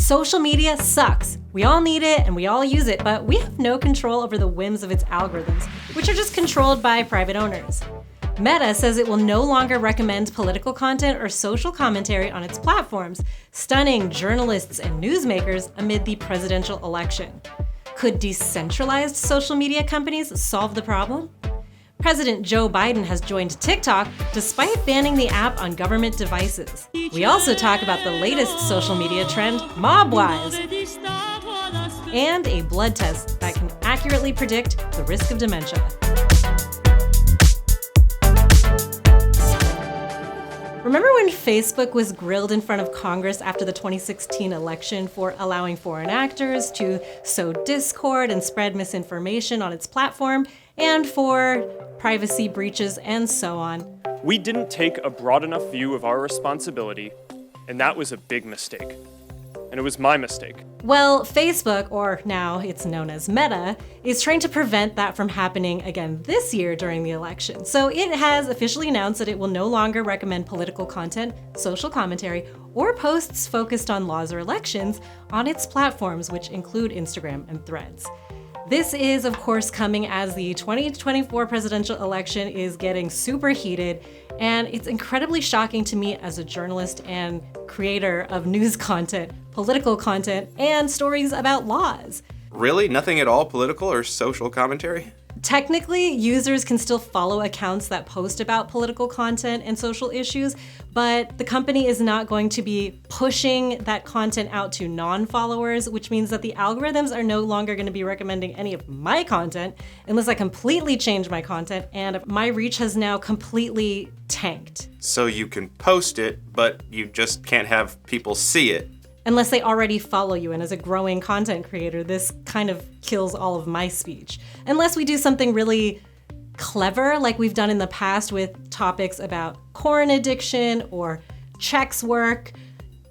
Social media sucks. We all need it and we all use it, but we have no control over the whims of its algorithms, which are just controlled by private owners. Meta says it will no longer recommend political content or social commentary on its platforms, stunning journalists and newsmakers amid the presidential election. Could decentralized social media companies solve the problem? President Joe Biden has joined TikTok despite banning the app on government devices. We also talk about the latest social media trend, MobWives, and a blood test that can accurately predict the risk of dementia. Remember when Facebook was grilled in front of Congress after the 2016 election for allowing foreign actors to sow discord and spread misinformation on its platform, and for privacy breaches and so on? We didn't take a broad enough view of our responsibility, and that was a big mistake. And it was my mistake. Well, Facebook, or now it's known as Meta, is trying to prevent that from happening again this year during the election. So it has officially announced that it will no longer recommend political content, social commentary, or posts focused on laws or elections on its platforms, which include Instagram and Threads. This is, of course, coming as the 2024 presidential election is getting super heated, and it's incredibly shocking to me as a journalist and creator of news content, political content, and stories about laws. Really? Nothing at all political or social commentary? Technically, users can still follow accounts that post about political content and social issues, but the company is not going to be pushing that content out to non-followers, which means that the algorithms are no longer going to be recommending any of my content unless I completely change my content, and my reach has now completely tanked. So you can post it, but you just can't have people see it. Unless they already follow you, and as a growing content creator, this kind of kills all of my speech. Unless we do something really clever, like we've done in the past with topics about corn addiction or checks work,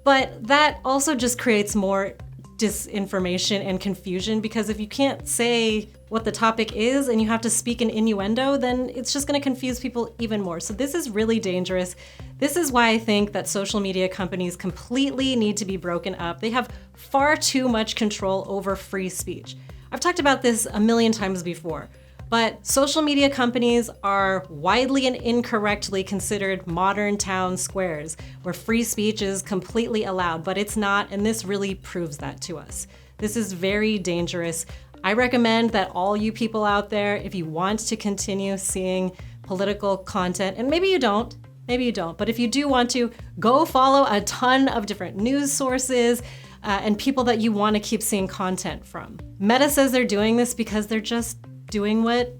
but that also just creates more disinformation and confusion, because if you can't say what the topic is and you have to speak in innuendo, then it's just going to confuse people even more. So this is really dangerous. This is why I think that social media companies completely need to be broken up. They have far too much control over free speech. I've talked about this a million times before, but social media companies are widely and incorrectly considered modern town squares where free speech is completely allowed, but it's not, and this really proves that to us. This is very dangerous. I recommend that all you people out there, if you want to continue seeing political content, and maybe you don't, but if you do want to, go follow a ton of different news sources and people that you want to keep seeing content from. Meta says they're doing this because they're just doing what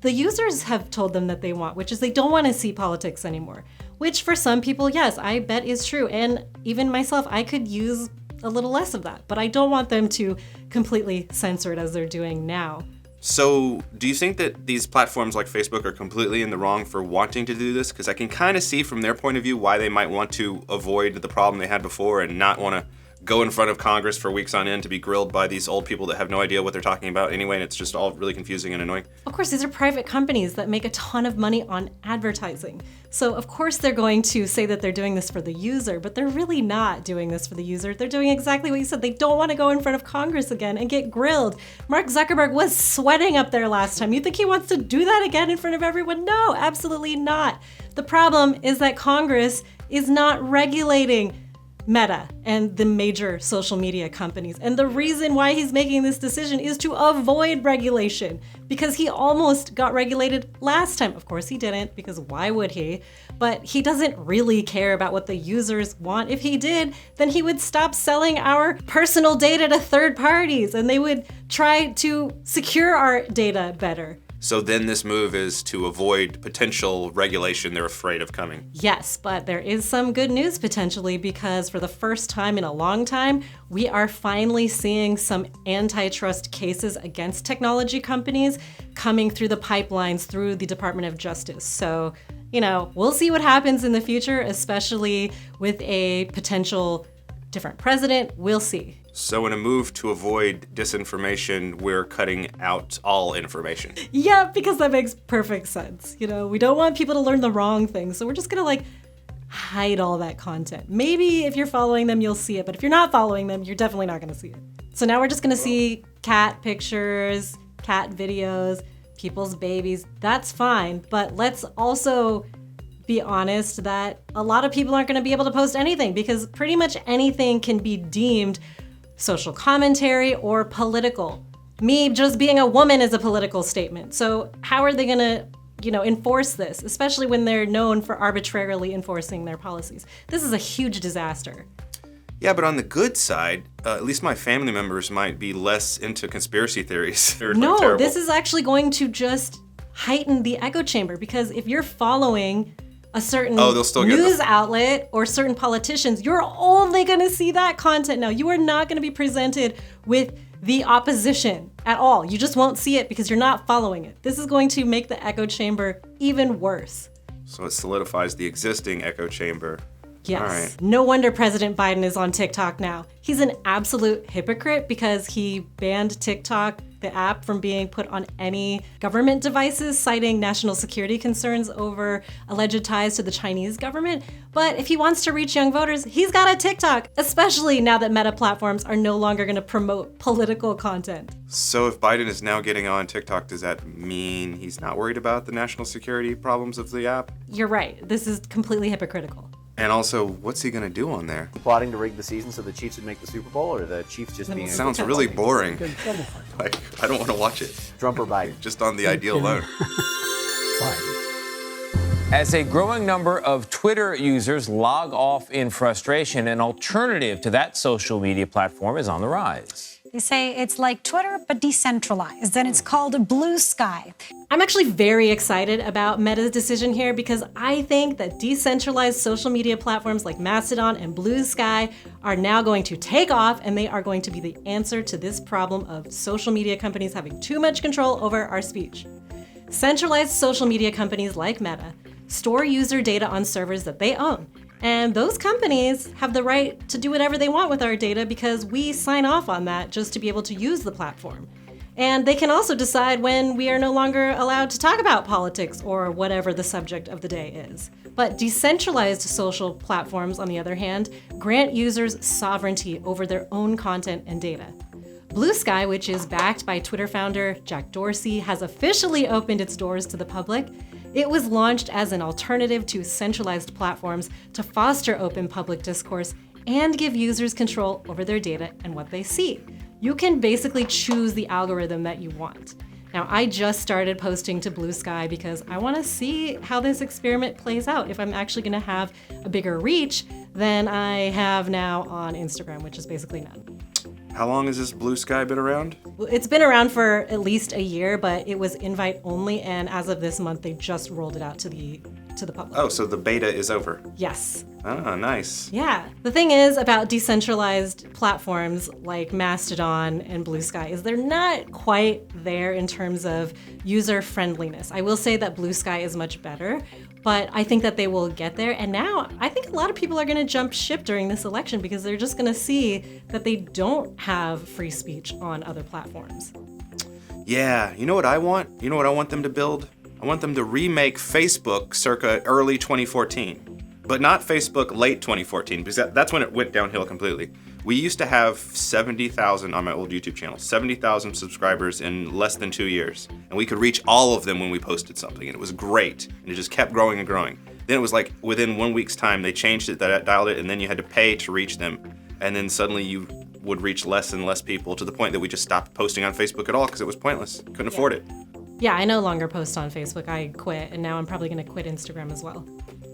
the users have told them that they want, which is they don't want to see politics anymore, which for some people, yes, I bet is true. And even myself, I could use a little less of that, but I don't want them to completely censor it as they're doing now. So do you think that these platforms like Facebook are completely in the wrong for wanting to do this? Because I can kind of see from their point of view why they might want to avoid the problem they had before and not want to go in front of Congress for weeks on end to be grilled by these old people that have no idea what they're talking about anyway, and it's just all really confusing and annoying. Of course, these are private companies that make a ton of money on advertising. So of course they're going to say that they're doing this for the user, but they're really not doing this for the user. They're doing exactly what you said. They don't want to go in front of Congress again and get grilled. Mark Zuckerberg was sweating up there last time. You think he wants to do that again in front of everyone? No, absolutely not. The problem is that Congress is not regulating Meta and the major social media companies. And the reason why he's making this decision is to avoid regulation, because he almost got regulated last time. Of course he didn't, because why would he? But he doesn't really care about what the users want. If he did, then he would stop selling our personal data to third parties, and they would try to secure our data better. So then this move is to avoid potential regulation they're afraid of coming. Yes, but there is some good news potentially, because for the first time in a long time, we are finally seeing some antitrust cases against technology companies coming through the pipelines through the Department of Justice. So, we'll see what happens in the future, especially with a potential different president. We'll see. So in a move to avoid disinformation, we're cutting out all information. Yeah, because that makes perfect sense. We don't want people to learn the wrong things. So we're just gonna hide all that content. Maybe if you're following them, you'll see it, but if you're not following them, you're definitely not gonna see it. So now we're just gonna see cat pictures, cat videos, people's babies. That's fine, but let's also be honest that a lot of people aren't gonna be able to post anything because pretty much anything can be deemed social commentary or political. Me just being a woman is a political statement. So how are they gonna, enforce this, especially when they're known for arbitrarily enforcing their policies? This is a huge disaster. Yeah, but on the good side, at least my family members might be less into conspiracy theories. No, this is actually going to just heighten the echo chamber because if you're following a certain news outlet or certain politicians, you're only going to see that content now. You are not going to be presented with the opposition at all. You just won't see it because you're not following it. This is going to make the echo chamber even worse. So it solidifies the existing echo chamber. Yes. All right. No wonder President Biden is on TikTok now. He's an absolute hypocrite because he banned TikTok, the app, from being put on any government devices, citing national security concerns over alleged ties to the Chinese government. But if he wants to reach young voters, he's got a TikTok, especially now that Meta platforms are no longer going to promote political content. So if Biden is now getting on TikTok, does that mean he's not worried about the national security problems of the app? You're right. This is completely hypocritical. And also, what's he gonna do on there? Plotting to rig the season so the Chiefs would make the Super Bowl, or the Chiefs just being... Sounds really boring. Like, I don't want to watch it. Trump or Biden? Just on the idea alone. As a growing number of Twitter users log off in frustration, an alternative to that social media platform is on the rise. They say it's like Twitter, but decentralized, and it's called Bluesky. I'm actually very excited about Meta's decision here because I think that decentralized social media platforms like Mastodon and Bluesky are now going to take off, and they are going to be the answer to this problem of social media companies having too much control over our speech. Centralized social media companies like Meta store user data on servers that they own. And those companies have the right to do whatever they want with our data because we sign off on that just to be able to use the platform. And they can also decide when we are no longer allowed to talk about politics or whatever the subject of the day is. But decentralized social platforms, on the other hand, grant users sovereignty over their own content and data. Bluesky, which is backed by Twitter founder Jack Dorsey, has officially opened its doors to the public. It was launched as an alternative to centralized platforms to foster open public discourse and give users control over their data and what they see. You can basically choose the algorithm that you want. Now, I just started posting to Bluesky because I want to see how this experiment plays out, if I'm actually going to have a bigger reach than I have now on Instagram, which is basically none. How long has this Bluesky been around? Well, it's been around for at least a year, but it was invite only, and as of this month, they just rolled it out to the public. Oh, so the beta is over. Yes. Ah, nice. Yeah. The thing is about decentralized platforms like Mastodon and Bluesky is they're not quite there in terms of user friendliness. I will say that Bluesky is much better, but I think that they will get there. And now I think a lot of people are going to jump ship during this election because they're just going to see that they don't have free speech on other platforms. Yeah, you know what I want? You know what I want them to build? I want them to remake Facebook circa early 2014. But not Facebook late 2014, because that's when it went downhill completely. We used to have 70,000 on my old YouTube channel, 70,000 subscribers in less than 2 years. And we could reach all of them when we posted something, and it was great. And it just kept growing and growing. Then it was like within 1 week's time, they changed it, dialed it, and then you had to pay to reach them. And then suddenly you would reach less and less people to the point that we just stopped posting on Facebook at all because it was pointless. Couldn't afford it. Yeah, I no longer post on Facebook. I quit, and now I'm probably going to quit Instagram as well.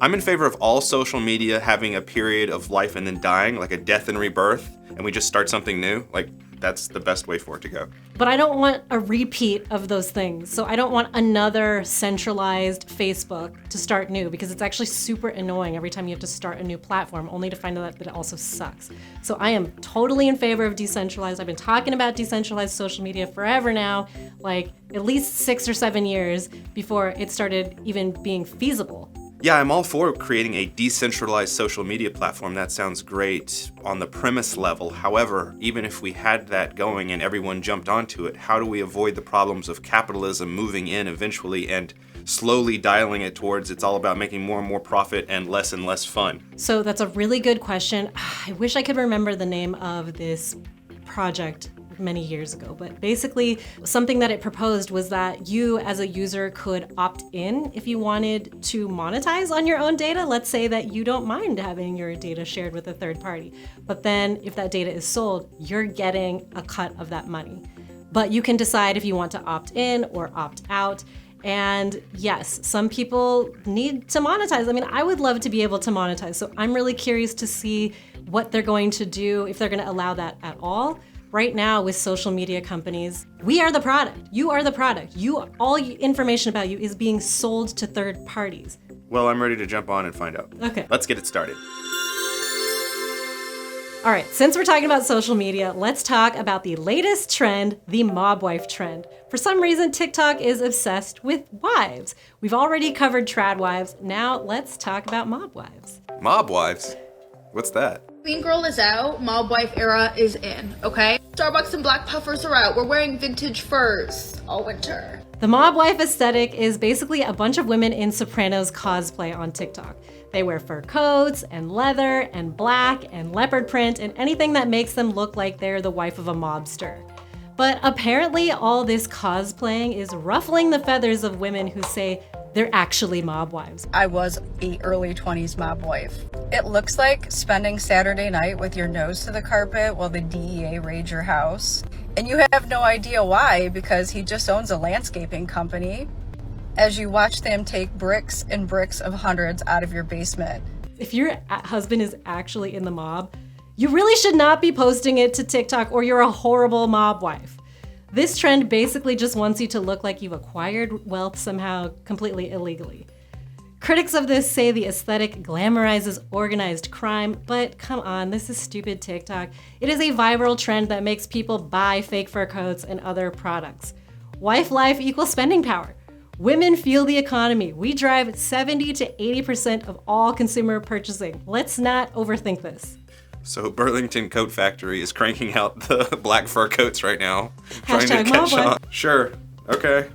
I'm in favor of all social media having a period of life and then dying, like a death and rebirth, and we just start something new. Like, that's the best way for it to go. But I don't want a repeat of those things. So I don't want another centralized Facebook to start new because it's actually super annoying every time you have to start a new platform only to find out that it also sucks. So I am totally in favor of decentralized. I've been talking about decentralized social media forever now, like at least 6 or 7 years before it started even being feasible. Yeah, I'm all for creating a decentralized social media platform. That sounds great on the premise level. However, even if we had that going and everyone jumped onto it, how do we avoid the problems of capitalism moving in eventually and slowly dialing it towards it's all about making more and more profit and less fun? So that's a really good question. I wish I could remember the name of this project many years ago, but basically something that it proposed was that you as a user could opt in if you wanted to monetize on your own data. Let's say that you don't mind having your data shared with a third party, but then if that data is sold, you're getting a cut of that money. But you can decide if you want to opt in or opt out. And yes, some people need to monetize. I mean, I would love to be able to monetize. So I'm really curious to see what they're going to do, if they're going to allow that at all. Right now with social media companies, we are the product. You are the product. All information about you is being sold to third parties. Well, I'm ready to jump on and find out. Okay. Let's get it started. All right, since we're talking about social media, let's talk about the latest trend, the MobWife trend. For some reason, TikTok is obsessed with wives. We've already covered trad wives. Now let's talk about MobWives. MobWives? What's that? Clean girl is out, MobWife era is in, okay? Starbucks and black puffers are out. We're wearing vintage furs all winter. The MobWife aesthetic is basically a bunch of women in Sopranos cosplay on TikTok. They wear fur coats and leather and black and leopard print and anything that makes them look like they're the wife of a mobster. But apparently all this cosplaying is ruffling the feathers of women who say they're actually mob wives. I was a early 20s mob wife. It looks like spending Saturday night with your nose to the carpet while the DEA raids your house. And you have no idea why, because he just owns a landscaping company, as you watch them take bricks and bricks of hundreds out of your basement. If your husband is actually in the mob, you really should not be posting it to TikTok or you're a horrible mob wife. This trend basically just wants you to look like you've acquired wealth somehow completely illegally. Critics of this say the aesthetic glamorizes organized crime, but come on, this is stupid TikTok. It is a viral trend that makes people buy fake fur coats and other products. Wife life equals spending power. Women fuel the economy. We drive 70 to 80% of all consumer purchasing. Let's not overthink this. So Burlington Coat Factory is cranking out the black fur coats right now. Hashtag trying to catch MobWife. on. Sure. Okay.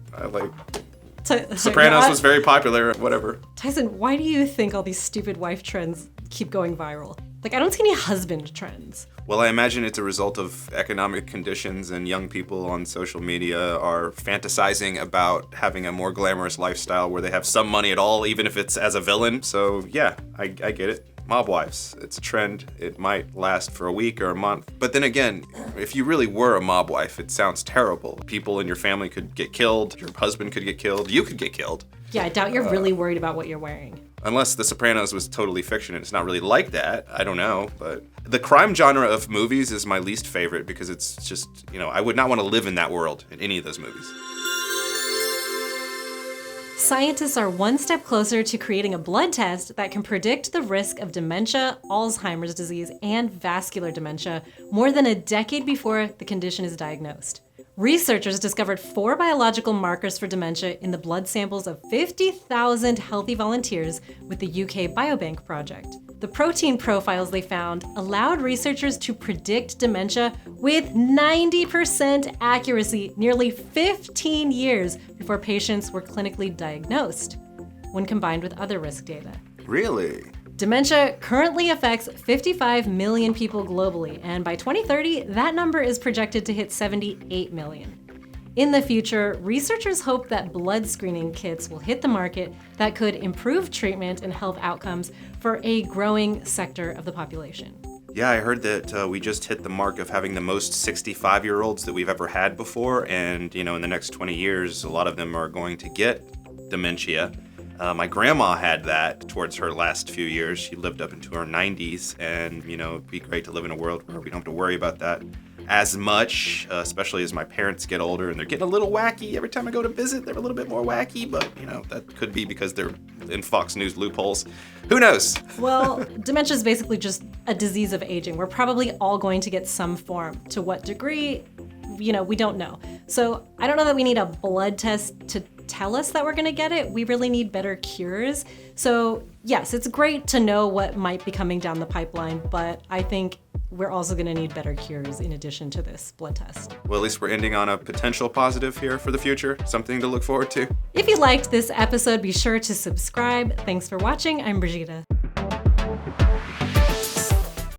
Sopranos was very popular, whatever. Tyson, why do you think all these stupid wife trends keep going viral? Like, I don't see any husband trends. Well, I imagine it's a result of economic conditions, and young people on social media are fantasizing about having a more glamorous lifestyle where they have some money at all, even if it's as a villain. So yeah, I get it. Mob wives, it's a trend. It might last for a week or a month. But then again, if you really were a mob wife, it sounds terrible. People in your family could get killed, your husband could get killed, you could get killed. Yeah, I doubt you're really worried about what you're wearing. Unless The Sopranos was totally fiction and it's not really like that. I don't know, but the crime genre of movies is my least favorite because it's just, I would not want to live in that world in any of those movies. Scientists are one step closer to creating a blood test that can predict the risk of dementia, Alzheimer's disease, and vascular dementia more than a decade before the condition is diagnosed. Researchers discovered 4 biological markers for dementia in the blood samples of 50,000 healthy volunteers with the UK Biobank project. The protein profiles they found allowed researchers to predict dementia with 90% accuracy nearly 15 years before patients were clinically diagnosed, when combined with other risk data. Really? Dementia currently affects 55 million people globally, and by 2030, that number is projected to hit 78 million. In the future, researchers hope that blood screening kits will hit the market that could improve treatment and health outcomes for a growing sector of the population. Yeah, I heard that we just hit the mark of having the most 65-year-olds that we've ever had before, and in the next 20 years, a lot of them are going to get dementia. My grandma had that towards her last few years. She lived up into her 90s, and it'd be great to live in a world where we don't have to worry about that as much, especially as my parents get older and they're getting a little wacky. Every time I go to visit, they're a little bit more wacky, but that could be because they're in Fox News loopholes. Who knows? Well, dementia is basically just a disease of aging. We're probably all going to get some form. To what degree, we don't know. So I don't know that we need a blood test to tell us that we're going to get it. We really need better cures. So yes, it's great to know what might be coming down the pipeline, but I think we're also going to need better cures in addition to this blood test. Well, at least we're ending on a potential positive here for the future. Something to look forward to. If you liked this episode, be sure to subscribe. Thanks for watching. I'm Brigitte.